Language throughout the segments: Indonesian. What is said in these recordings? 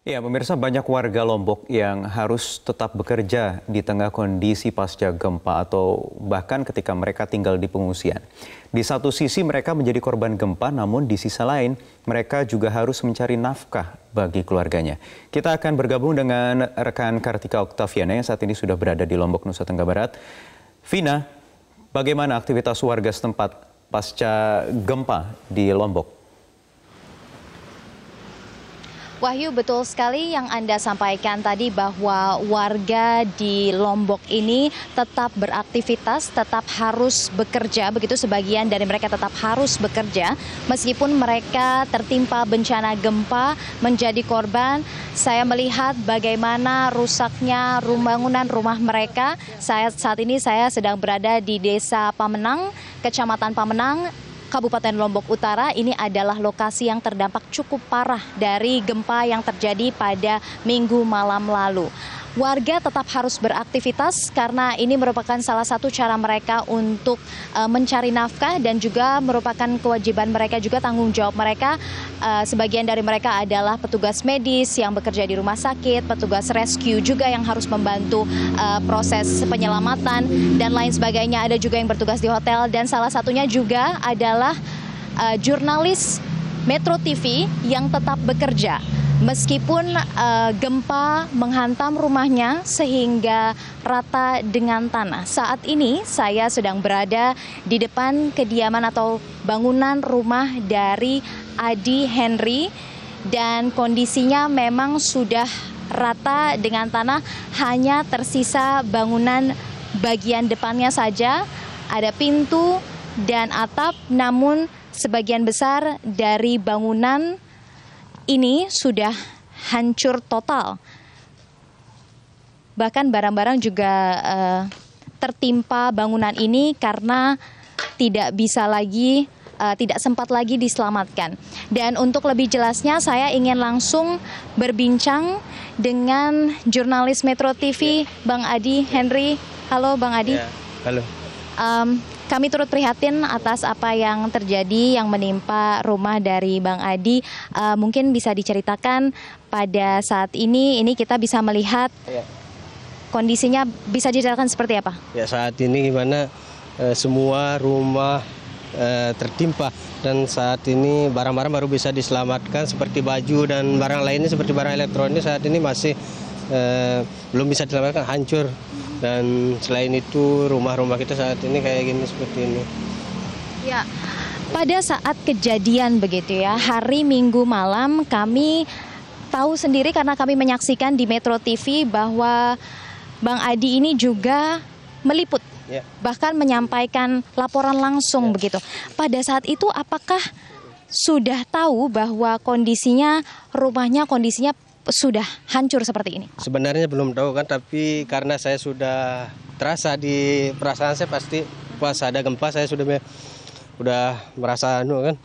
Ya, pemirsa, banyak warga Lombok yang harus tetap bekerja di tengah kondisi pasca gempa atau bahkan ketika mereka tinggal di pengungsian. Di satu sisi mereka menjadi korban gempa, namun di sisi lain mereka juga harus mencari nafkah bagi keluarganya. Kita akan bergabung dengan rekan Kartika Oktaviana yang saat ini sudah berada di Lombok, Nusa Tenggara Barat. Vina, bagaimana aktivitas warga setempat pasca gempa di Lombok? Wahyu, betul sekali yang Anda sampaikan tadi bahwa warga di Lombok ini tetap beraktivitas, tetap harus bekerja, begitu sebagian dari mereka tetap harus bekerja meskipun mereka tertimpa bencana gempa menjadi korban. Saya melihat bagaimana rusaknya bangunan rumah mereka. Saat ini saya sedang berada di Desa Pamenang, Kecamatan Pamenang, Kabupaten Lombok Utara. Ini adalah lokasi yang terdampak cukup parah dari gempa yang terjadi pada Minggu malam lalu. Warga tetap harus beraktivitas karena ini merupakan salah satu cara mereka untuk mencari nafkah dan juga merupakan kewajiban mereka, juga tanggung jawab mereka. Sebagian dari mereka adalah petugas medis yang bekerja di rumah sakit, petugas rescue juga yang harus membantu proses penyelamatan dan lain sebagainya. Ada juga yang bertugas di hotel dan salah satunya juga adalah jurnalis Metro TV yang tetap bekerja. Meskipun gempa menghantam rumahnya sehingga rata dengan tanah. Saat ini saya sedang berada di depan kediaman atau bangunan rumah dari Adi Henry dan kondisinya memang sudah rata dengan tanah, hanya tersisa bangunan bagian depannya saja, ada pintu dan atap, namun sebagian besar dari bangunan ini sudah hancur total. Bahkan barang-barang juga tertimpa bangunan ini karena tidak sempat lagi diselamatkan. Dan untuk lebih jelasnya saya ingin langsung berbincang dengan jurnalis Metro TV, Bang Adi Henry. Halo Bang Adi. Ya, halo. Kami turut prihatin atas apa yang terjadi yang menimpa rumah dari Bang Adi. Mungkin bisa diceritakan pada saat ini kita bisa melihat kondisinya, bisa diceritakan seperti apa? Ya, saat ini gimana semua rumah tertimpa dan saat ini barang-barang baru bisa diselamatkan seperti baju dan barang lainnya seperti barang elektronik saat ini masih belum bisa diselamatkan, hancur. Dan selain itu rumah-rumah kita saat ini kayak gini seperti ini. Ya, pada saat kejadian begitu ya, hari Minggu malam kami tahu sendiri karena kami menyaksikan di Metro TV bahwa Bang Adi ini juga meliput, bahkan menyampaikan laporan langsung begitu. Pada saat itu apakah sudah tahu bahwa rumahnya kondisinya sudah hancur seperti ini? Sebenarnya belum tahu kan, tapi karena saya sudah terasa di perasaan saya pasti pas ada gempa saya sudah merasa kan,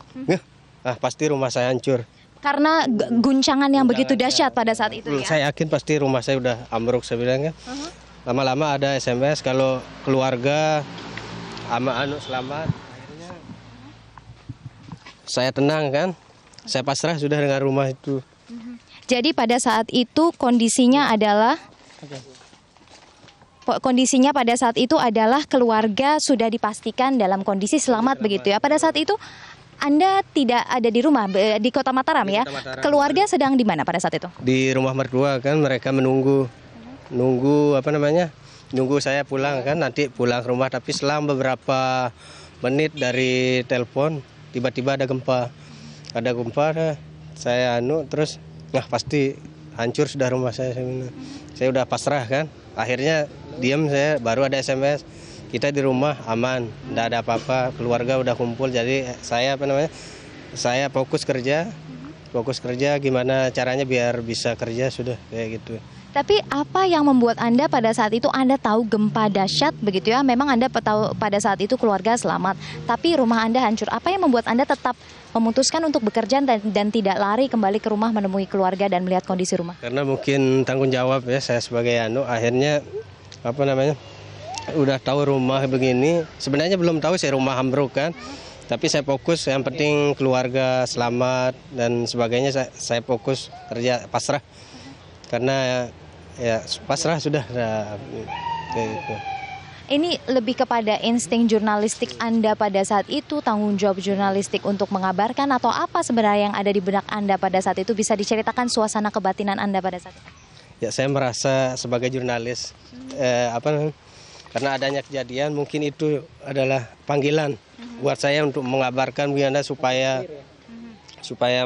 pasti rumah saya hancur. Karena guncangan yang begitu dahsyat pada saat itu ya? Saya yakin pasti rumah saya udah ambruk, saya bilang kan. Lama-lama ada SMS kalau keluarga sama selamat. Akhirnya saya tenang kan, saya pasrah sudah dengan rumah itu. Jadi pada saat itu kondisinya pada saat itu adalah keluarga sudah dipastikan dalam kondisi selamat begitu ya. Pada saat itu Anda tidak ada di rumah di Kota Mataram ya. Keluarga sedang di mana pada saat itu? Di rumah mertua kan, mereka nunggu saya pulang kan, nanti pulang ke rumah, tapi selang beberapa menit dari telepon tiba-tiba ada gempa. Saya terus pasti hancur sudah rumah saya. Saya udah pasrah kan. Akhirnya diam saya, baru ada SMS. Kita di rumah aman, tidak ada apa-apa, keluarga udah kumpul. Jadi saya saya fokus kerja gimana caranya biar bisa kerja, sudah kayak gitu. Tapi apa yang membuat Anda pada saat itu Anda tahu gempa dahsyat begitu ya? Memang Anda tahu pada saat itu keluarga selamat, tapi rumah Anda hancur. Apa yang membuat Anda tetap memutuskan untuk bekerja dan tidak lari kembali ke rumah menemui keluarga dan melihat kondisi rumah? Karena mungkin tanggung jawab ya saya sebagai akhirnya udah tahu rumah begini. Sebenarnya belum tahu saya rumah ambruk kan. Tapi saya fokus, yang penting keluarga selamat dan sebagainya. Saya fokus kerja pasrah, karena ya pasrah sudah. Kayak gitu. Ini lebih kepada insting jurnalistik Anda pada saat itu, tanggung jawab jurnalistik untuk mengabarkan, atau apa sebenarnya yang ada di benak Anda pada saat itu? Bisa diceritakan suasana kebatinan Anda pada saat itu? Ya, saya merasa sebagai jurnalis, karena adanya kejadian, mungkin itu adalah panggilan buat saya untuk mengabarkan Wianda supaya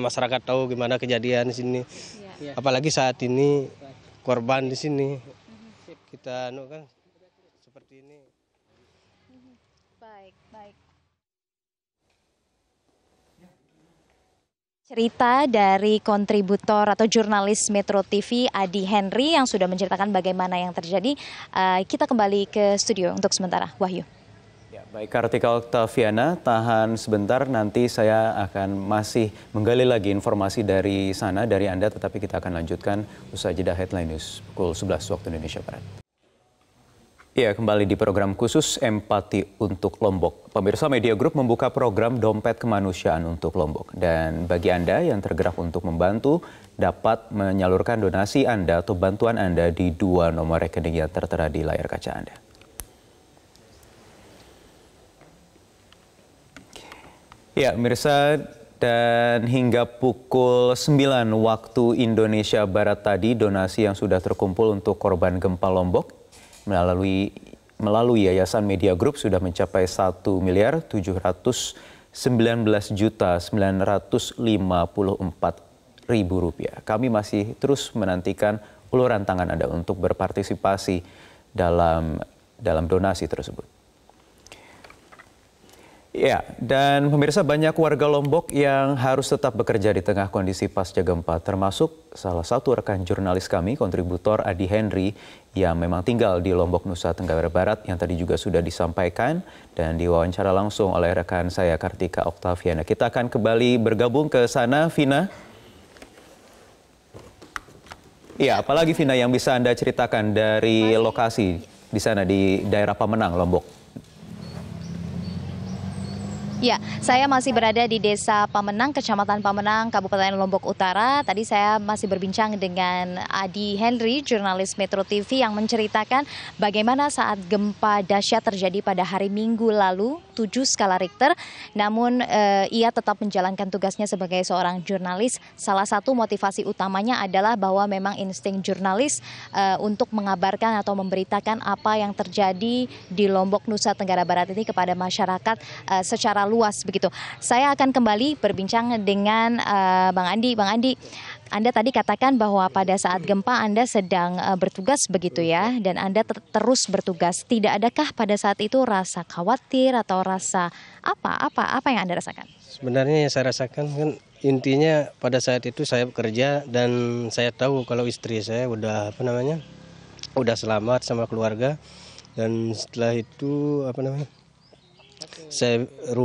masyarakat tahu gimana kejadian di sini. Apalagi saat ini korban di sini. Kita kan seperti ini. Baik. Cerita dari kontributor atau jurnalis Metro TV Adi Henry yang sudah menceritakan bagaimana yang terjadi. Kita kembali ke studio untuk sementara. Wahyu. Ya, baik, Kartika Oktaviana, tahan sebentar, nanti saya akan masih menggali lagi informasi dari sana, dari Anda, tetapi kita akan lanjutkan usai jeda Headline News pukul 11 waktu Indonesia Barat. Ya, kembali di program khusus Empati untuk Lombok. Pemirsa, Media Group membuka program Dompet Kemanusiaan untuk Lombok. Dan bagi Anda yang tergerak untuk membantu, dapat menyalurkan donasi Anda atau bantuan Anda di 2 nomor rekening yang tertera di layar kaca Anda. Ya, pemirsa, dan hingga pukul 9 waktu Indonesia Barat tadi, donasi yang sudah terkumpul untuk korban gempa Lombok melalui Yayasan Media Group sudah mencapai 1.719.954.000 rupiah. Kami masih terus menantikan uluran tangan Anda untuk berpartisipasi dalam donasi tersebut. Ya, dan pemirsa, banyak warga Lombok yang harus tetap bekerja di tengah kondisi pasca gempa, termasuk salah satu rekan jurnalis kami, kontributor Adi Henry, yang memang tinggal di Lombok, Nusa Tenggara Barat, yang tadi juga sudah disampaikan dan diwawancara langsung oleh rekan saya, Kartika Oktaviana. Kita akan kembali bergabung ke sana, Vina. Ya, apalagi Vina yang bisa Anda ceritakan dari lokasi di sana, di daerah Pamenang, Lombok? Ya, saya masih berada di Desa Pamenang, Kecamatan Pamenang, Kabupaten Lombok Utara. Tadi saya masih berbincang dengan Adi Henry, jurnalis Metro TV, yang menceritakan bagaimana saat gempa dahsyat terjadi pada hari Minggu lalu, 7 skala Richter. Namun ia tetap menjalankan tugasnya sebagai seorang jurnalis. Salah satu motivasi utamanya adalah bahwa memang insting jurnalis untuk mengabarkan atau memberitakan apa yang terjadi di Lombok, Nusa Tenggara Barat ini kepada masyarakat secara luas begitu. Saya akan kembali berbincang dengan Bang Andi. Bang Andi, Anda tadi katakan bahwa pada saat gempa Anda sedang bertugas begitu ya, dan Anda terus bertugas. Tidak adakah pada saat itu rasa khawatir atau rasa apa yang Anda rasakan? Sebenarnya yang saya rasakan kan intinya pada saat itu saya bekerja dan saya tahu kalau istri saya udah udah selamat sama keluarga, dan setelah itu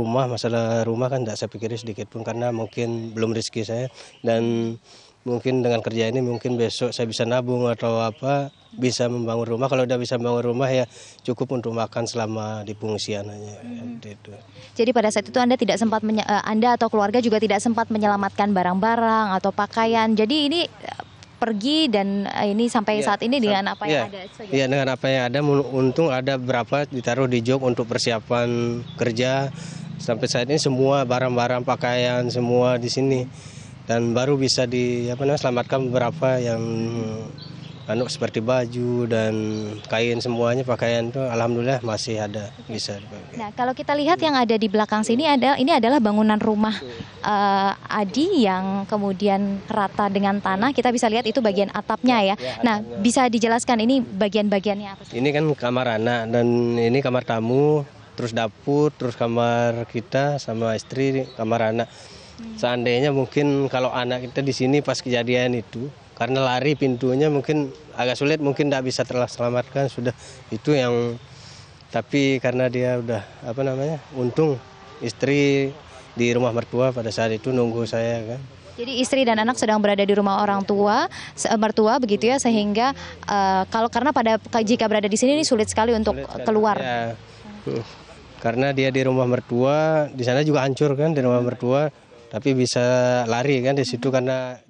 masalah rumah kan tidak saya pikirin sedikit pun, karena mungkin belum rezeki saya, dan mungkin dengan kerja ini mungkin besok saya bisa nabung atau bisa membangun rumah. Kalau udah bisa membangun rumah ya cukup untuk makan selama di pengungsian aja. Gitu. Jadi pada saat itu Anda tidak sempat Anda atau keluarga juga tidak sempat menyelamatkan barang-barang atau pakaian. Jadi ini pergi dan ini sampai saat ini dengan apa yang ada saja. Iya, dengan apa yang ada. Untung ada berapa ditaruh di jok untuk persiapan kerja. Sampai saat ini semua barang-barang pakaian semua di sini, dan baru bisa selamatkan beberapa yang seperti baju dan kain, semuanya pakaian itu alhamdulillah masih ada bisa dipakai. Nah, kalau kita lihat yang ada di belakang sini ini adalah bangunan rumah Adi yang kemudian rata dengan tanah. Kita bisa lihat itu bagian atapnya ya. Nah, bisa dijelaskan ini bagian-bagiannya apa sih? Ini kan kamar anak dan ini kamar tamu, terus dapur, terus kamar kita sama istri, kamar anak. Seandainya mungkin kalau anak kita di sini pas kejadian itu, karena lari pintunya mungkin agak sulit, mungkin tidak bisa terselamatkan sudah itu yang. Tapi karena dia udah untung istri di rumah mertua pada saat itu nunggu saya kan. Jadi istri dan anak sedang berada di rumah orang tua, mertua begitu ya, sehingga karena jika berada di sini ini sulit sekali untuk keluar. Ya, karena dia di rumah mertua, di sana juga hancur kan di rumah mertua, tapi bisa lari kan di situ karena